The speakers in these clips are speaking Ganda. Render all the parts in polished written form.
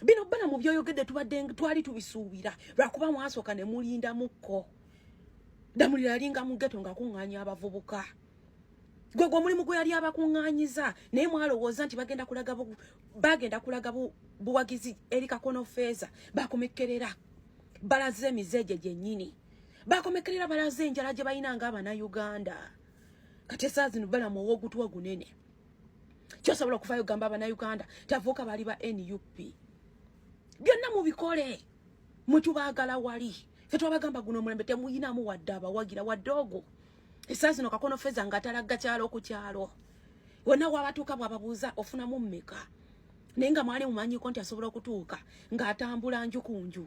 bino bana mu byoyogedde twali tubisuubira lwakuba mwasooka ne mulinda mukko damulira alinga mu ghetto nga kuŋŋaanya abavubuka gwe omulimu gwe yali abakuŋŋaanyiza naye mwalowooza nti bagenda kulaga buwagizi eri Kakono Feeza bakomekkerera balaze emizeege gyennyini bakomekkerera balaze enjala gye balina ng'Abannayuganda kati essaawa zino balamu ow'ogutwa gunene kyosobola okufaayo gamba Abannayuganda tavuuka bali ba NUP byonna mubikole mwetubaagala wali fe twabagamba guno omulembe temuyinamu wadde abawagira wadde ogwo essaawa zino Kakono Feeza ng'atalagga kyalo ku kyalo wonna wabatuuka bw'ababuuza ofunamu mmeka naye nga mwali mumanyiko nti asobola okutuuka ng'atambula nju ku nju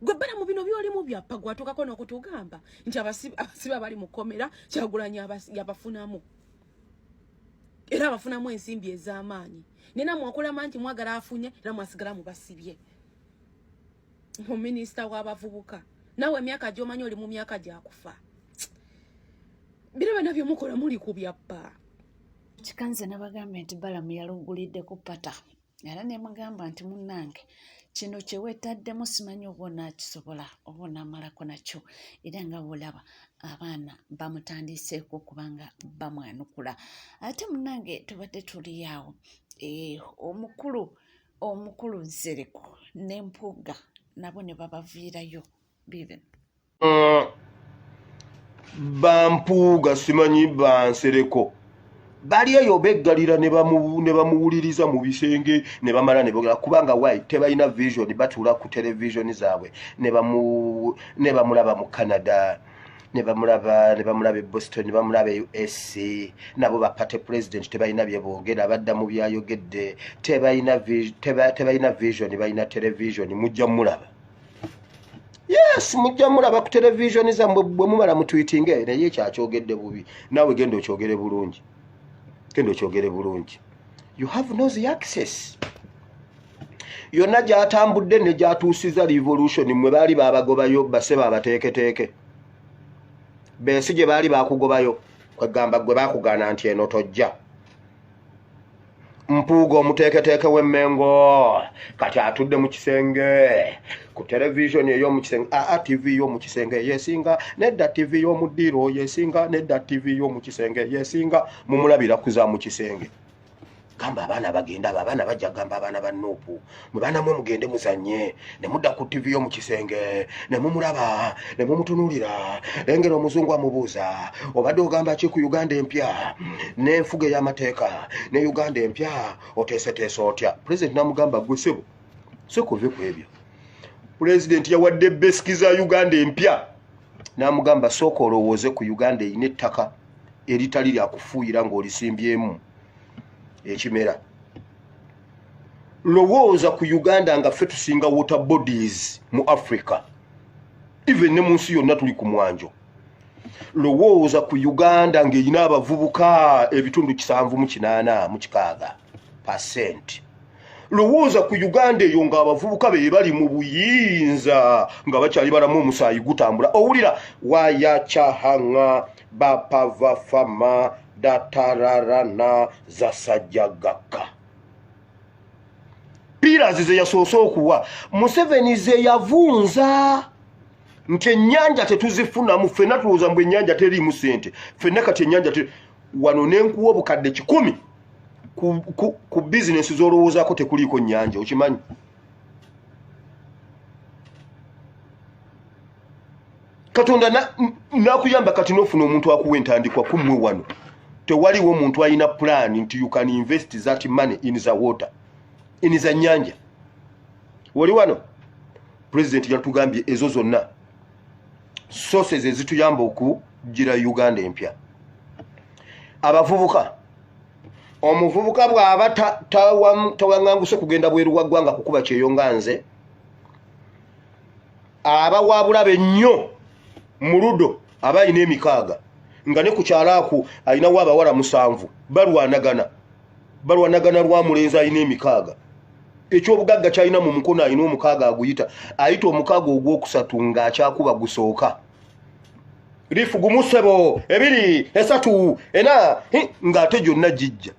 gwe bana mu bino byolimu byappa gwatuukako n'okutugamba nti abasibe bali mu kkomera Kyagulanyi yabafunamu era abafunamu ensimbi ez'amaanyi nina mwakulama nti mwagala afunye era mwasigala mubasibye omuminisita w'abavubuka nawe emyaka gy'omanyi oli mu myaka gyakufa bino byonna byemukola muli ku byappa kikanze nabagambe nti Balamu yalugulidde ku pata era ne mugamba nti munnange kino kye weetaddemu simanyi oba onaakisobola oba onaamalako nakyo era nga bw'olaba abaana bamutandiseeko kubanga bamwanukula ate munnange tubadde tuli awo omukulu Nsereko n'Empuuga nabo ne babaviirayo bibe Bampuuga simanyi Bansereko bali eyo beggalira ne bamuwuliriza mu bisenge ne bamala ne bogera kubanga why tebalina vision batuula ku television zaabwe ne bamulaba mu Canada ne bamulaba e Boston ne bamulaba e USA nabo bapate president tebalina bye boogera badda mu byayogedde tebalina vision balina television mujja mulaba yes mujja mulaba ku television zammwe bwe mumala mu tweeting naye kyakyogedde bubi nawe genda okyogere bulungi you have no access yonna gyatambudde ne gyatuusiza revolution mwe baali babagobayo baseba abateeketeeke bensi gye baali bakugobayo kwegamba gwe bakugaana nti eno tojja Mpuuga omuteeketeeke w'Emmengo kati atudde mu kisenge ku television ey'omu kisenge TV y'omu kisenge yesinga nedda TV y'omu ddiiro yesinga nedda TV y'omu kisenge yesinga mumulabira kuza mu kisenge gamba abaana bagenda abaana bajja gamba abaana ba Nuupu mwe baana mwe mugende muzanye ne mudda ku TV y'omu kisenge ne mumulaba ne mumutunuulira engero omuzungu amubuuza obadde ogamba ki ku Uganda empya n'enfuga ey'amateeka ne Uganda empya oteeseteese otya President namugamba gwe sebo sekuve ku ebyo President yawadde besiki za Uganda empya namugamba sooka olowooze ku Uganda eyina ettaka eritali lya kufuuyira ng'olisimbyemu ekimera lowooza ku Uganda nga ffe tusinga water bodies mu Africa even ne mu nsi yonna tuli ku mwanjo lowooza ku Uganda ng'erina abavubuka ebitundu 7.8% lowooza ku Uganda eyo ng'abavubuka be bali mu buyinza nga bakyali balamu omusaayi gutambula owulira wayakyahanga bapava fama datararana zasajjagaka pirazi ze yasoose okuwa Museveni ze yavunza nti ennyanja tetuzifunamu ffenna tulowooza mbu ennyanja teriimu ssente ffenna kati ennyanja wano n'enkuwa obukadde 10 ku bizinesi z'olowoozaako tekuliiko nnyanja okimanyi Katonda nakuyamba kati n'ofuna omuntu akuwa entandikwa kummwe wano tewaliwo omuntu alina plan nti you can invest that money in the water in the nyanja wali wano President yatugambye ezo zonna sources ezituyamba okugira Uganda empya abavubuka omuvubuka bw'aba tawanganguse kugenda bweru wa ggwanga kukuba kyeyonga nze aba wabulabe nnyo mu Ludo aba alina emikaaga nga ne ku kyalaaku alinawo abawala 7 balwanagana lwa mulenzi alina emikaaga ekyobugagga kyalina mu mukono alina omukaaga aguyita ayita omukaaga ogwokusatu ng'akyakuba gusooka lifu gumu ssebo 2 3 4 ng'ate gyonna gijja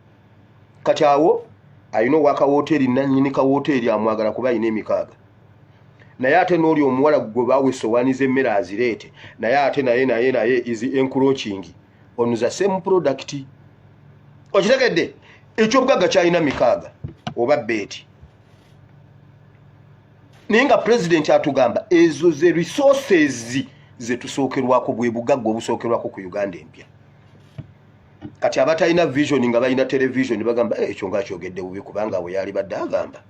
kati awo ayina owaka wooteri nannyini ka wooteri amwagala kuba ayina emikaaga naye ate n'oli omuwala gwe baawe essowaani z'emmere azireete naye ate naye izi encroaching on the same product okitegedde ekyobugagga kyalina mikaaga oba beeti naye nga pulezidenti atugamba ezo ze resources ze tusookerwako bwe bugagga obusookerwako ku Uganda empya kati abatalina vision nga balina television bagamba ekyo nga kyogedde bubi kubanga we yali badde agamba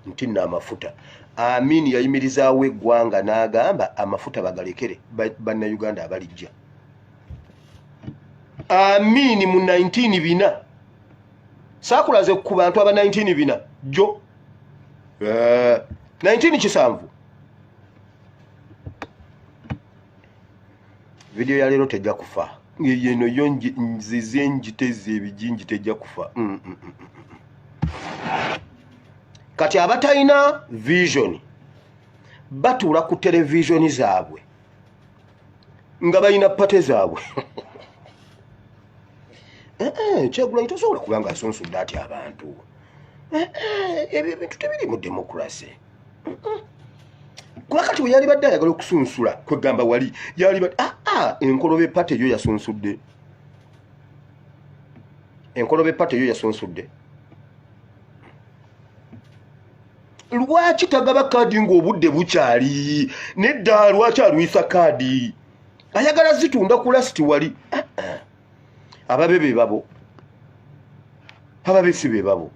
nti n'amafuta Amin yayimirizaawo eggwanga n'agamba amafuta bagalekere bannayuganda abalijja Amin mu 19 saakulaze ku bantu aba 19 jo 19 video ya lero tejja kufa yeno yonji nzizenjiteze ebijinji tejja kufa kati abatalina vision batuula ku televisioni zaabwe nga balina pate zaabwe Kyagulanyi tosobola kubanga asonsudde ati abantu ebyo bintu tebiri mu demokrasi kubakati we yali badde ayagala okusunsula kwegamba wali yali badde enkolobe pate yo yasonsudde lwaki tagaba kaadi ng'obudde bukyali nedda lwaki alwisa kaadi ayagala zitunda ku lasiti wali ababe be babo ababe si be babo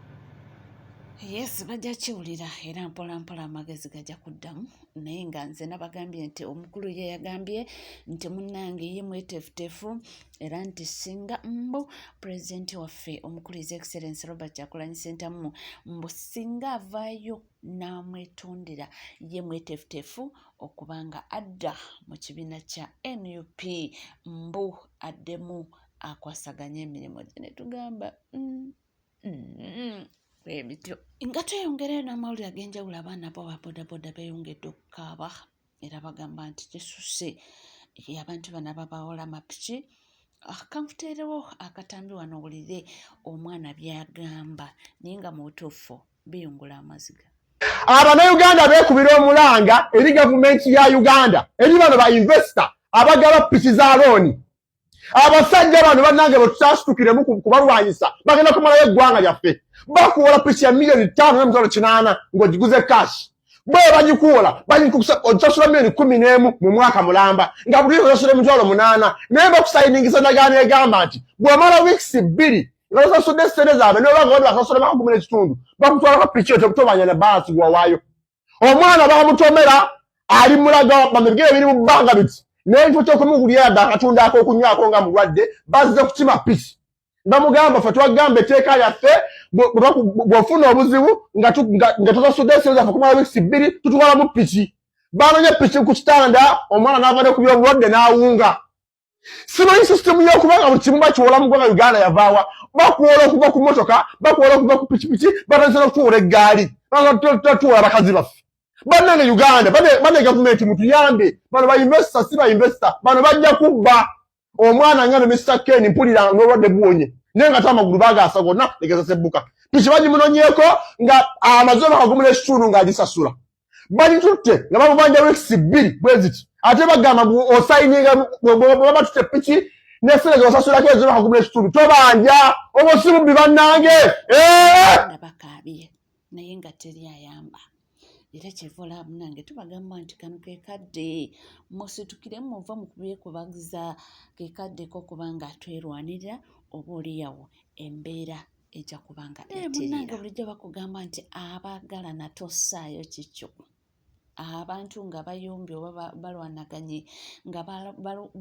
yes bajja kiwulira era mpola mpola amagezi gajja kuddamu naye nga nze nabagambye nti omukulu ye yagambye nti munnange ye mwetefutefu era nti singa mbu pulezidenti waffe omukulu his excellence Robert Kyagulanyi Ssentamu mbu singa avaayo n'amwetondera ye mwetefutefu okubanga adda mu kibiina kya NUP mbu addemu akwasaganya emirimu gye ne tugamba ebityo nga tweyongerayo n'amawulire ag'enjawulo abaana bo babodaboda beeyongedde okukaaba era bagamba nti kisusse abantu bano ababawola amapiki kankuteerewo akatambi wano owulire omwana byagamba naye nga mu butuufu biyungula amaziga Abannayuganda beekubira omulanga eri gavumenti ya Uganda eri bano ba investor abagaba piki za looni abasajja bano bannange bwe tutaasitukiremu kubalwanyisa bagenda kumalayo eggwanga lyaffe bakuwola piki ya $5,800 ng'ogiguze kashi bwe bagikuwola osasula $11,000 mu mwaka mulamba nga buli osasula $8,000 naye bakusayiningisa endagaano egamba nti bw'omala weeks 2 nga osasudde sente zaabwe n'olwanga basasula $10,000 bakutwalako piki yo tekutobanya ne balansi gw'owaayo omwana bamutomera ali mulaga bamebigere biri mu bbanga biti naye nti okumuwulira dda akatunda ak'okunywako nga mulwadde bazze kukima piki bamugamba ffe twagamba etteeka lyaffe bw'ofuna obuzibu nga tosasudde sente zaffe okumala weeks 2 tutwalamu piki banonye piki ku kitanda omwana n'avadde ku by'obulwadde n'awunga simanyi sisitemu y'okubanga buli kimu bakiwola mu ggwanga Uganda yavaawa bakuwola okuva ku motoka bakuwola okuva ku pikipiki batandise n'okutuwola eggaali tuwola bakazi baffe bannange Uganda bane gavumenti mutuyambe bano bainvesita si bainvesita bano bajja kubba omwana ngano Mr. Ken mpulira n'obulwadde buwonye naye nga amagulu bagaasa gonna legeza sebbuka piki bagimunonyeeko nga amaze bakagumula ekitundu ng'agisasula bagitutte nga bamubanja weeks 2 bwe ziti ate bagamba osayininga bwe batutte piki n'essente zosasulako ezo bakagumula ekitundu tobanja obwo si bubbi bannange bakaabye naye nga teri ayamba era kyevola munange tubagamba nti kano kekadde musitukiremu muva mu kubyekubagiza kekaddeko kubanga twerwanirira oba oliyawo embeera ejja kubanga munange bulijjo bakugamba nti abaagalana tossaayo kikyo abantu nga bayombi oba balwanaganye nga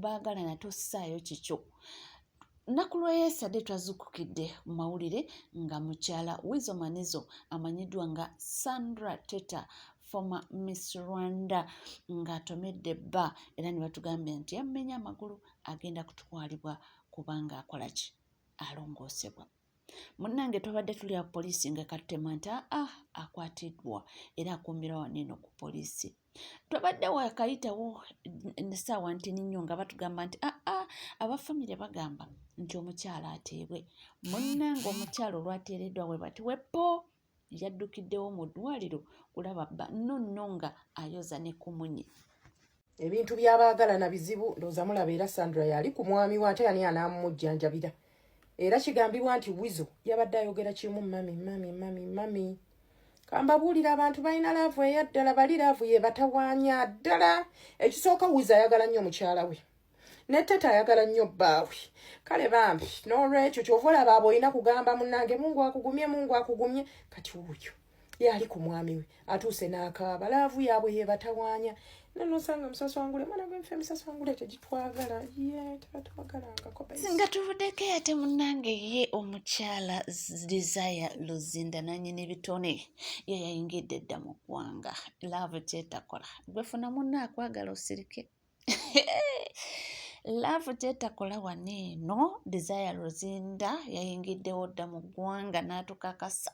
baagalana tossaayo kikyo nnaku lweyeesadde twazukukidde mu mawulire nga mukyala Wizo Manizo amanyiddwa nga Sandra Teta former Miss Rwanda ng'atomedde bba era ne batugambye nti yammenya amagulu agenda kutwalibwa kubanga akola ki alongoosebwa munnange twabadde tuli a poliisi nga katutema nti akwatiddwa era akumbirwa waneno ku poliisi twabadde wakayitawo essaawa ntini nnyo nga batugamba nti abafamire bagamba nti omukyala ateebwe. Munnange omukyala olwateereddwa we bati wepo yaddukiddewo mu ddwaliro kulaba bba nonno nga ayoza ne ku munye. Ebintu by'abaagalana bizibu ndowooza mulaba era Sandra yali ku mwami we ate yani anaamujjanjabira. Era kigambibwa nti Wizo yabadde ayogera kimu mami. Kambabuulira abantu balina laavu eya ddala bali laavu ye batawaanya ddala. Ekisooka Wizo ayagala nnyo mukyala we. Ne teta ayagala nnyo bbaawe. Kale bambi n'olwekyo ky'ova olaba abo olina kugamba munnange Mungu akugumye kati wuuyo yali ku mwami we atuuse n'akaaba laavu yaabwe ye batawaanya. Nosanga musaswangule mwana gwe mfe musaswangule tegitwagala ye tebatwagalangako. Singa tuvuddeko ate munnange ye omukyala Desire Luzinda nannyini bitone ye yayingidde dda mu ggwanga. Laavu kyetakola gwefuna munna akwagala osirike. Laavu kyetakola waneeno Desire Luzinda yayingiddewo dda mu ggwanga n'atukakasa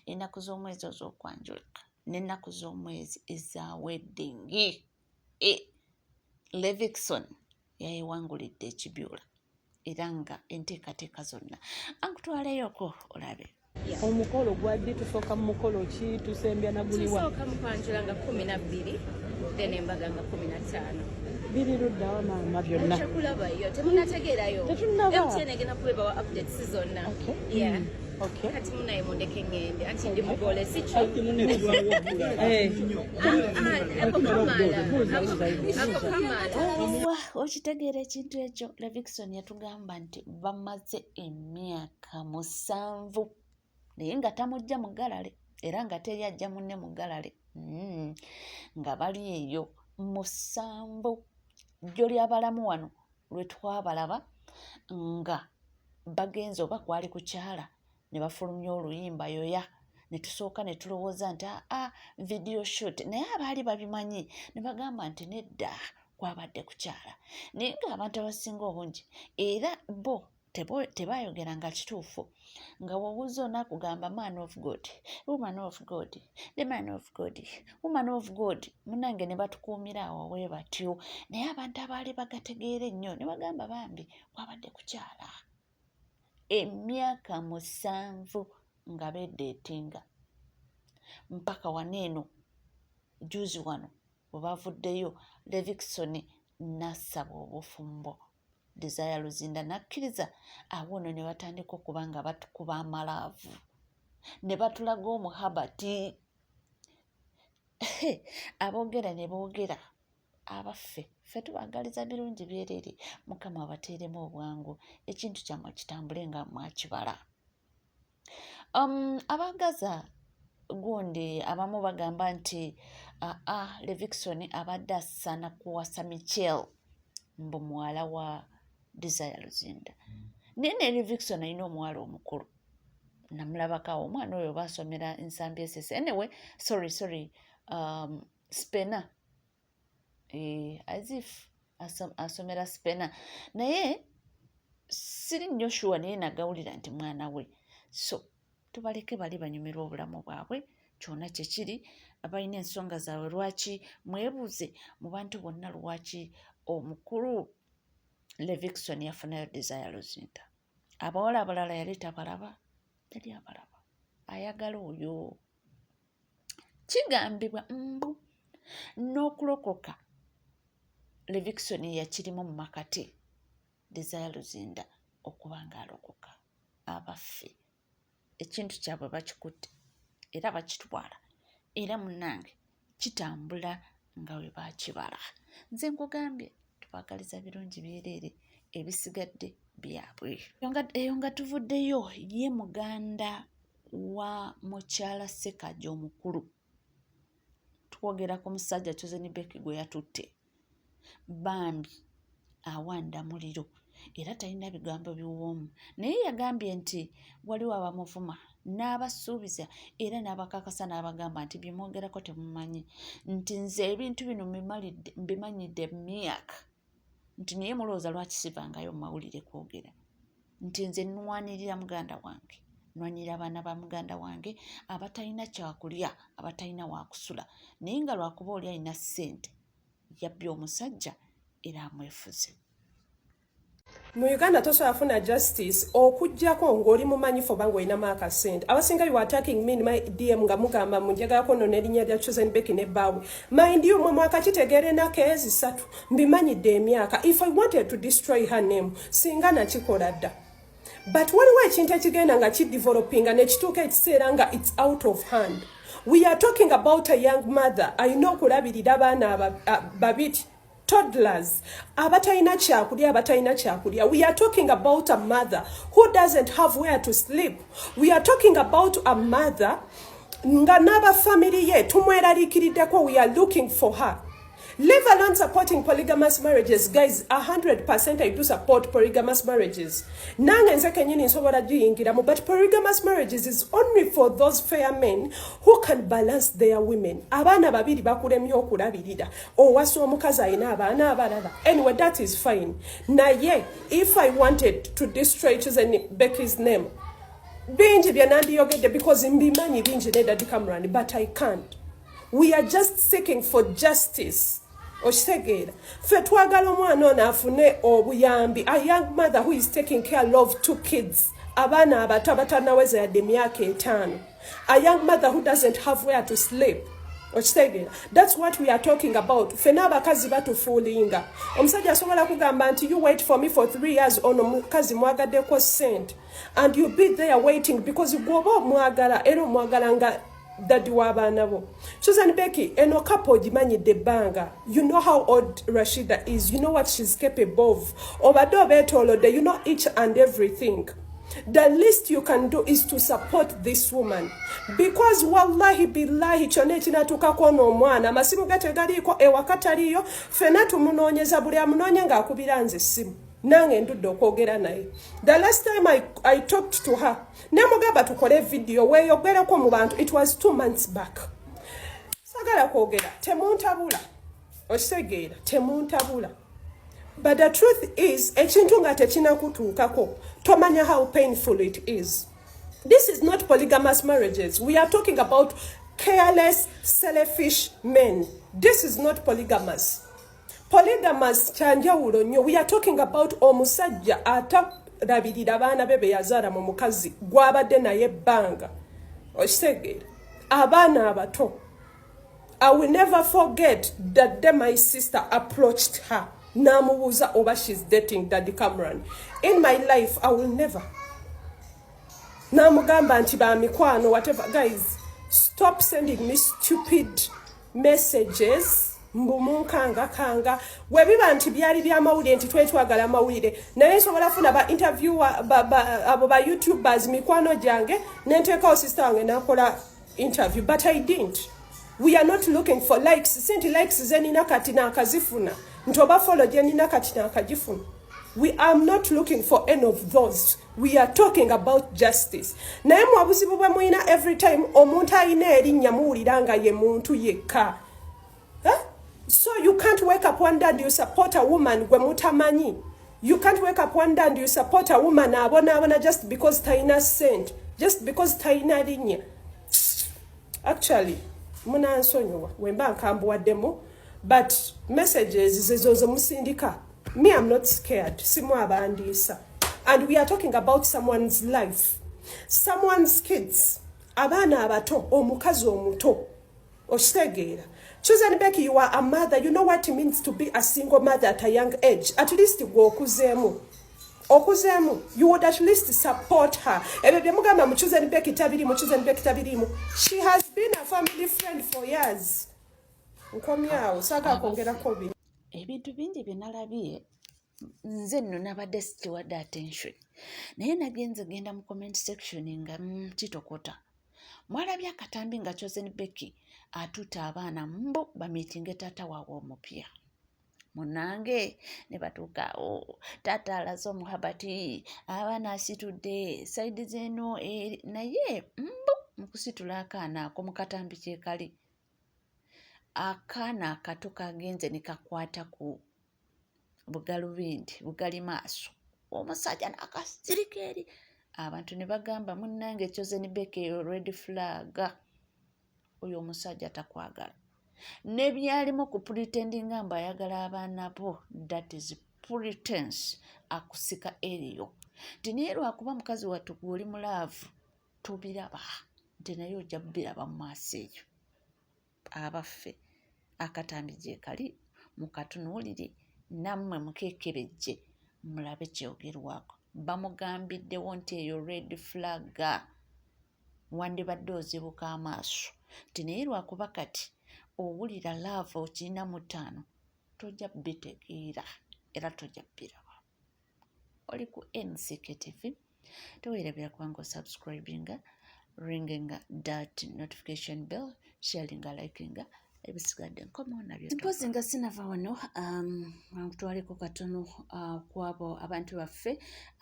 ennaku z'omwezi ez'okwanjula n'ennaku z'omwezi eza weddingi. Levikson yayewangulidde ekibyula era nga enteekateeka zonna ankutwaleyoko olabe. Omukolo gwadde tusooka mu mukolo ki tusembya naguniwa? Tusooka mu kwanjula nga 12 then embaga nga 15. Biri luddawa maama byonna? Tekulabayo temunategeerayo. Tetunnaba. MTN egenda kubebawa updates zonna. Yeah. Okay. Kati munaye mundeke ngende anti ndi mugole si kyo. Wa okitegeera ekintu ekyo Levikson yatugamba nti bamaze emyaka 7 naye nga tamujja mu ggalale era nga teri ajja munne mu ggalale nga bali eyo 7 jjo ly'abalamu wano lwe twabalaba nga bagenze oba kwali kukyala ne bafulumya oluyimba yoya ne tusooka ne tulowooza nti video shoot naye abaali babimanyi ne bagamba nti nedda kwabadde kukyala naye ng'abantu abasinga obungi era bo tebayogera nga kituufu nga wobuuza onaakugamba man of God, woman of God, the man of God, woman of God munange ne batukuumira awo we batyo naye abantu abaali bagategeera ennyo ne bagamba bambi kwabadde kukyala. Emyaka 7 nga beddeetinga mpaka waneeno juzi wano bwe bavuddeyo Levikson n'assaba obufumbo. Desire Luzinda n'akkiriza awono ne batandika okuba nga batukuba amalaavu ne batulaga omuhabati. Aboogera ne boogera abaffe ffe tubaagaliza birungi byereere Mukama abateeremu obwangu ekintu kyammwe kitambule nga mwakibala. Abagaza gundi abamu bagamba nti Levikson abadde asana kuwasa Michelle mbu muwala wa Desire Luzinda. Naye ne Levikson alina omuwala omukulu namulabako omwana oyo baasomera ensambi esese anyway sorry Spena as if asomera Spena naye siri nnyo sure naye nagawulira nti mwana we so tubaleke bali banyumirwa obulamu bwabwe kyonna kyekiri abalina ensonga zaabwe lwaki mwebuuze mu bantu bonna lwaki omukulu Levikson yafunayo Desire Luzinda. Abawala abalala yali tabalaba teri abalaba ayagala oyo. Kigambibwa mbu n'okulokoka Levikson yakirimu mu makati Desire Luzinda okuba nga alokoka. Abaffe ekintu kyabwe bakikutte era bakitwala era munnange kitambula nga we bakibala. Nze nkugambye tubagaliza birungi byereere ebisigadde byabwe. Eyo nga tuvuddeyo ye muganda wa mukyala Ssekaggya omukulu twogera ku musajja Chosen Becky gwe yatutte bambi awanda muliro era talina bigambo biwoomu naye yagambye nti waliwo abamuvuma n'abasuubiza era n'abakakasa n'abagamba nti byemwogerako temumanyi nti nze ebintu bino mbimanyidde myaka nti naye mulowooza lwaki sivangayo mu mawulire kwogera nti nze nnwanirira muganda wange nwanirira abaana ba muganda wange abatalina kyakulya abatalina waakusula naye nga lwakuba oli alina ssente yabbye omusajja era amwefuze. mu Uganda tosobola funa justice okujjako ng'oli mumanyifu oba ng'olinamu akasente. Abasinga you are attacking me in my DM nga mugamba munjagalako nno n'erinnya lya Chosen Becky ne bbaawe. Mind you, mwe mwakakitegeera ennaku ezisatu mbimanyidde emyaka. If I wanted to destroy her name singa nakikola dda. But waliwo ekintu ekigenda nga kidevelopinga ne kituuka ekiseera nga it's out of hand. We are talking about a young mother ayina okulabirira abaana babiri toddlers abatayina kyakulya. We are talking about a mother who doesn't have where to sleep. We are talking about a mother nga n'aba family ye tumweraliikiriddeko. We are looking for her. Leave alone supporting polygamous marriages. Guys, 100% I do support polygamous marriages. Nange nze kenyini nsobola giyingiramu, but polygamous marriages is only for those fair men who can balance their women. Abaana babiri bakulemye okulabirira. Owasa omukazi ayina abaana abalala. Anyway, that is fine. Naye, if I wanted to destroy Chosen Becky's name, bingi bye nandiyogedde because mbimanyi bingi nedda Cameron, but I can't. We are just seeking for justice. Oshitegeera ffe twagala omwana ono afune obuyambi, a young mother who is taking care of 2 kids, abaana abato abatanaweza yadde emyaka 5, a young mother who doesn't have where to sleep. Oshitegeera, that's what we are talking about. Ffe n'abakazi batufuulinga. Omusajja asobola kugamba nti you wait for me for 3 years ono mukazi mwagaddeko sente, and you be there waiting because gwoba omwagala era omwagala nga daddy w'abaana bo. Chosen Becky, eno couple gimanyidde ebbanga. You know how old Rashida is. You know what she's capable of. Obadde obeetoolodde, you know each and everything. The least you can do is to support this woman. Because wallahi billahi kyonna ekinatuukako n'omwana amasimu gategaliiko ewaka taliyo, ffenna tumunoonyeza buli amunoonya ng'akubira nze essimu. Nange ndudde okwogera naye. The last time I talked to her, nemugamba tukole video weeyogerako mu bantu, it was 2 months back. Sagala kwogera, temuntabula. Okitegeera, temuntabula. But the truth is, ekintu nga tekinakutuukako, tomanya how painful it is. This is not polygamous marriages. We are talking about careless, selfish men. This is not polygamous. Polygamous kyanjawulo nnyo. We are talking about omusajja atalabirira abaana be yazaala mu mukazi gw'abadde naye ebbanga. Okitegeera, abaana abato. I will never forget that day my sister approached her. Namubuuza oba she's dating Daddy Cameron. In my life, I will never. Namugamba nti ba mikwano, whatever. Guys, stop sending me stupid messages. Mbumunkanga webiba nti byali bya mawulire nti twetwagala mawulire naye nsobola funa ba interviewer abo ba YouTubers mikwano gyange nenteekawo sister wange nakola interview, but I didn't. We are not looking for likes. Senti likes zenina kati nakazifuna nti oba follow jenina kati nakagifuna. We are not looking for any of those. We are talking about justice. Naye mwabuzibu bwe muyina every time omuntu ayina erinnya muwulira nga ye muntu yekka. So you can't wake up one day and you support a woman gwe mutamanyi. You can't wake up one day and you support a woman abona just because taina sent, just because taina linnya. Actually, muna nsonyiwa wemba nkambuwaddemu, but messages zezo musindika. Me, I'm not scared. Simu abandiisa. And we are talking about someone's life, someone's kids. Abaana abato, omukazi omuto. Okitegeera. Chosen Becky, you are a mother. You know what it means to be a single mother at a young age. At least go okuzemu. You would at least support her. Chosen Becky tabirimu. She has been a family friend for years. Ebintu bingi bye nalabye nze nno nabadde sikiwadde attention. Naye nagenze genda mu comment section nga kitokota. Mwalabye akatambi nga Chosen Becky atuta abaana mbo bamitinge taata waabwe omupya. Munange ne batuuka taata alaze omuhabati abaana asitudde saidi zeno naye mbo mukusitula akaana ako mu katambi kyekali. Akaana akato kagenze ne kakwata ku bugalubindi bugali maaso. Omusajja n'akasirika eri. Abantu ne bagamba munnange Chosen Becky red flag. Oyo omusajja takwagala. Ne byalimu ku pretendinga mba ayagala abaana bo, that is pretense akusika eriyo nti naye lwakuba mukazi wattu gw'oli mulaavu tobiraba nti naye ojja biraba mu maaso eyo. Abaffe akatambi gye kali mukatunuulire nammwe mukeekebejje mulabe kyogerwako. Bamugambiddewo nti eyo red flag wandibadde ozibuka amaaso nti naye lwakuba kati owulira laava okirina mu ttaano tojja bitegeera era tojja biraba. Oli ku NCK TV teweerabira kubanga osubscribinga ringinga that notification bell sharinga likinga ebisigadde nkomo nabyo mpozi nga sinava wano nkutwaleko katono kwabo abantu baffe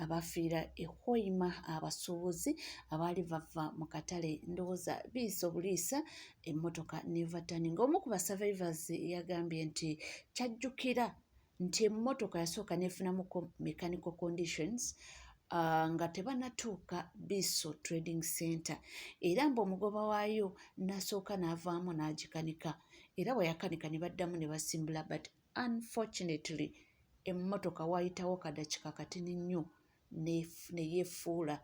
abafiira ehoima abasuubuzi abaali bava mu katale ndowooza biisa obuliisa emmotoka nevatani ng'omu ku basurvivors yagambye nti kyajjukira nti emmotoka yasooka neefunamu mechanical conditions nga tebanatuuka Biso Trading Center era mbuomugoba waayo nasooka n'avaamu n'agikanika era bwe yakanika ne baddamu ne basimbula but unfortunately emmotoka waayitawo kadakika katini nnyo ne yeefuula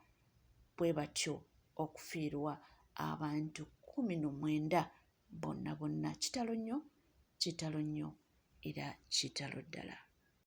bwe batyo okufiirwa abantu 19 bonna. Kitalo nnyo era kitalo ddala.